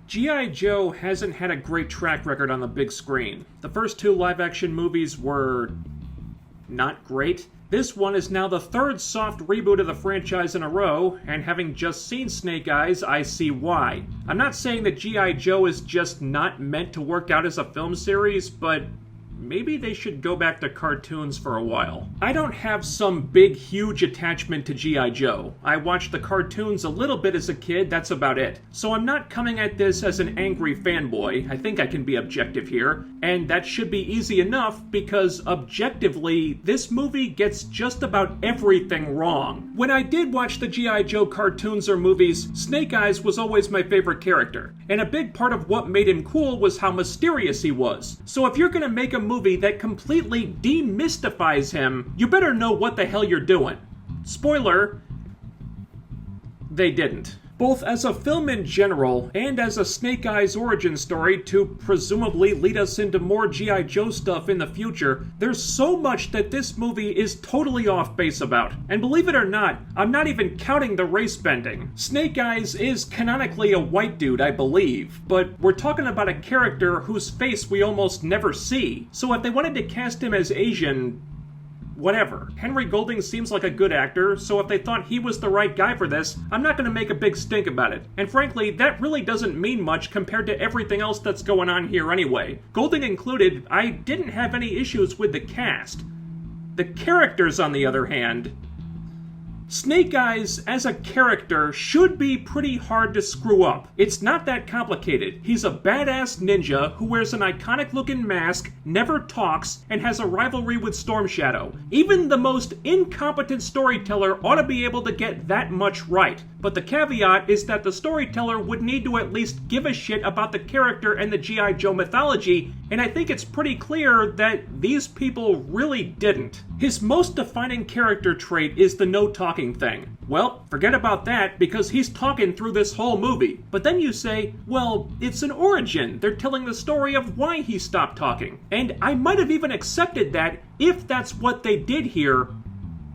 G.I. Joe hasn't had a great track record on the big screen. The first two live-action movies were not great. This one is now the third soft reboot of the franchise in a row, and having just seen Snake Eyes, I see why. I'm not saying that G.I. Joe is just not meant to work out as a film series, but maybe they should go back to cartoons for a while. I don't have some big, huge attachment to G.I. Joe. I watched the cartoons a little bit as a kid, that's about it. So I'm not coming at this as an angry fanboy. I think I can be objective here. And that should be easy enough because, objectively, this movie gets just about everything wrong. When I did watch the G.I. Joe cartoons or movies, Snake Eyes was always my favorite character. And a big part of what made him cool was how mysterious he was. So if you're gonna make a movie that completely demystifies him, you better know what the hell you're doing. Spoiler, they didn't. Both as a film in general, and as a Snake Eyes origin story to presumably lead us into more G.I. Joe stuff in the future, there's so much that this movie is totally off base about. And believe it or not, I'm not even counting the race bending. Snake Eyes is canonically a white dude, I believe, but we're talking about a character whose face we almost never see. So if they wanted to cast him as Asian, whatever. Henry Golding seems like a good actor, so if they thought he was the right guy for this, I'm not gonna make a big stink about it. And frankly, that really doesn't mean much compared to everything else that's going on here anyway. Golding included, I didn't have any issues with the cast. The characters, on the other hand, Snake Eyes, as a character, should be pretty hard to screw up. It's not that complicated. He's a badass ninja who wears an iconic-looking mask, never talks, and has a rivalry with Storm Shadow. Even the most incompetent storyteller ought to be able to get that much right. But the caveat is that the storyteller would need to at least give a shit about the character and the G.I. Joe mythology, and I think it's pretty clear that these people really didn't. His most defining character trait is the no-talking thing. Well, forget about that, because he's talking through this whole movie. But then you say, well, it's an origin. They're telling the story of why he stopped talking. And I might have even accepted that if that's what they did here,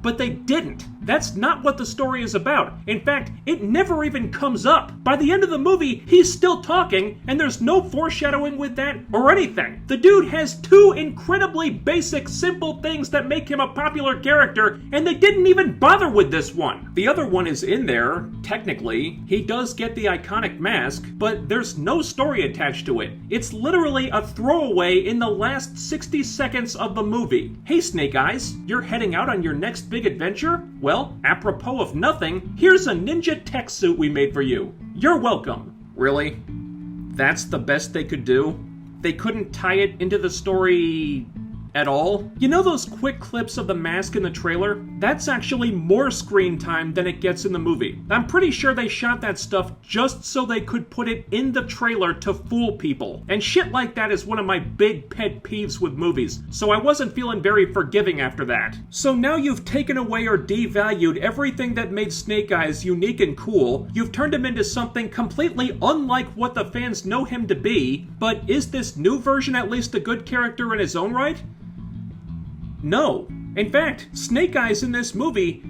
but they didn't. That's not what the story is about. In fact, it never even comes up. By the end of the movie, he's still talking, and there's no foreshadowing with that or anything. The dude has two incredibly basic, simple things that make him a popular character, and they didn't even bother with this one. The other one is in there, technically. He does get the iconic mask, but there's no story attached to it. It's literally a throwaway in the last 60 seconds of the movie. Hey, Snake Eyes, you're heading out on your next big adventure? Well, apropos of nothing, here's a ninja tech suit we made for you. You're welcome. Really? That's the best they could do? They couldn't tie it into the story at all? You know those quick clips of the mask in the trailer? That's actually more screen time than it gets in the movie. I'm pretty sure they shot that stuff just so they could put it in the trailer to fool people. And shit like that is one of my big pet peeves with movies, so I wasn't feeling very forgiving after that. So now you've taken away or devalued everything that made Snake Eyes unique and cool, you've turned him into something completely unlike what the fans know him to be, but is this new version at least a good character in his own right? No. In fact, Snake Eyes in this movie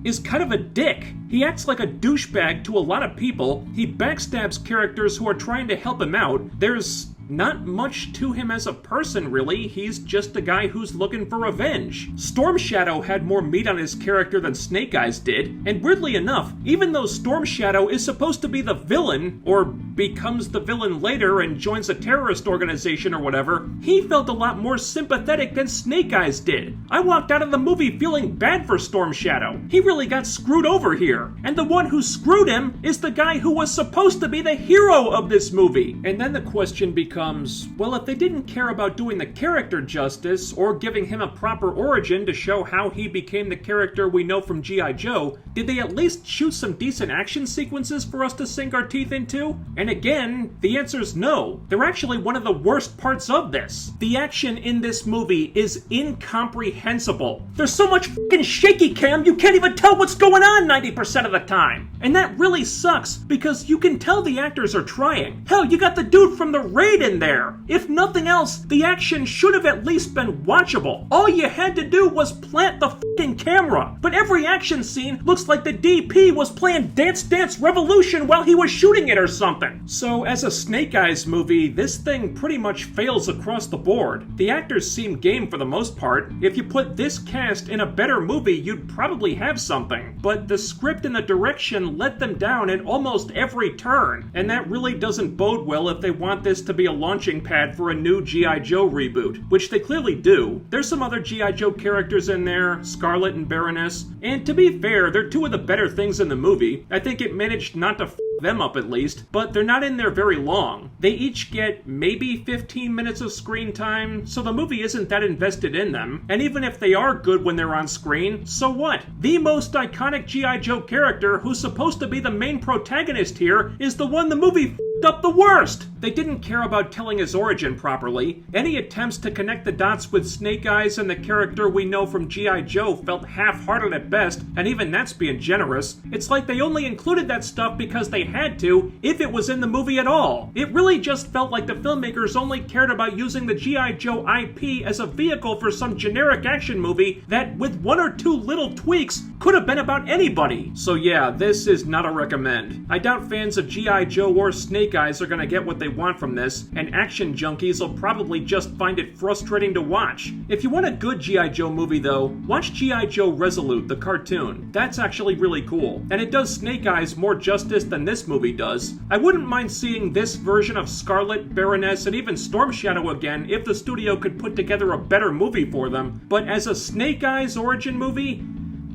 is kind of a dick. He acts like a douchebag to a lot of people. He backstabs characters who are trying to help him out. There's not much to him as a person, really. He's just a guy who's looking for revenge. Storm Shadow had more meat on his character than Snake Eyes did, and weirdly enough, even though Storm Shadow is supposed to be the villain, or becomes the villain later and joins a terrorist organization or whatever, he felt a lot more sympathetic than Snake Eyes did. I walked out of the movie feeling bad for Storm Shadow. He really got screwed over here. And the one who screwed him is the guy who was supposed to be the hero of this movie. And then the question becomes, well, if they didn't care about doing the character justice or giving him a proper origin to show how he became the character we know from G.I. Joe, did they at least shoot some decent action sequences for us to sink our teeth into? And again, the answer's no. They're actually one of the worst parts of this. The action in this movie is incomprehensible. There's so much fucking shaky cam you can't even tell what's going on 90% of the time. And that really sucks because you can tell the actors are trying. Hell, you got the dude from the Raid in there. If nothing else, the action should have at least been watchable. All you had to do was plant the fucking camera. But every action scene looks like the DP was playing Dance Dance Revolution while he was shooting it or something. So as a Snake Eyes movie, this thing pretty much fails across the board. The actors seem game for the most part. If you put this cast in a better movie, you'd probably have something. But the script and the direction let them down at almost every turn, and that really doesn't bode well if they want this to be a launching pad for a new G.I. Joe reboot, which they clearly do. There's some other G.I. Joe characters in there, Scarlet and Baroness, and to be fair, they're two of the better things in the movie. I think it managed not to f them up at least, but they're not in there very long. They each get maybe 15 minutes of screen time, so the movie isn't that invested in them. And even if they are good when they're on screen, so what? The most iconic G.I. Joe character, who's supposed to be the main protagonist here, is the one the movie f***ed up the worst! They didn't care about telling his origin properly. Any attempts to connect the dots with Snake Eyes and the character we know from G.I. Joe felt half-hearted at best, and even that's being generous. It's like they only included that stuff because they had to, if it was in the movie at all. It really just felt like the filmmakers only cared about using the G.I. Joe IP as a vehicle for some generic action movie that, with one or two little tweaks, could have been about anybody. So yeah, this is not a recommend. I doubt fans of G.I. Joe or Snake Eyes are gonna get what they want from this, and action junkies will probably just find it frustrating to watch. If you want a good G.I. Joe movie though, watch G.I. Joe Resolute, the cartoon. That's actually really cool, and it does Snake Eyes more justice than this movie does. I wouldn't mind seeing this version of Scarlet, Baroness, and even Storm Shadow again if the studio could put together a better movie for them, but as a Snake Eyes origin movie,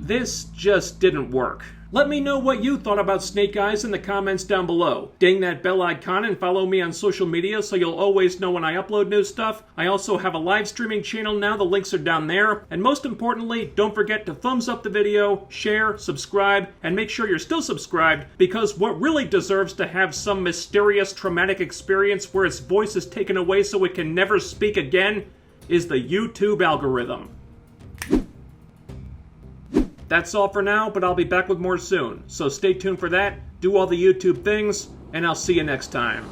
this just didn't work. Let me know what you thought about Snake Eyes in the comments down below. Ding that bell icon and follow me on social media so you'll always know when I upload new stuff. I also have a live streaming channel now, the links are down there. And most importantly, don't forget to thumbs up the video, share, subscribe, and make sure you're still subscribed, because what really deserves to have some mysterious traumatic experience where its voice is taken away so it can never speak again is the YouTube algorithm. That's all for now, but I'll be back with more soon. So stay tuned for that, do all the YouTube things, and I'll see you next time.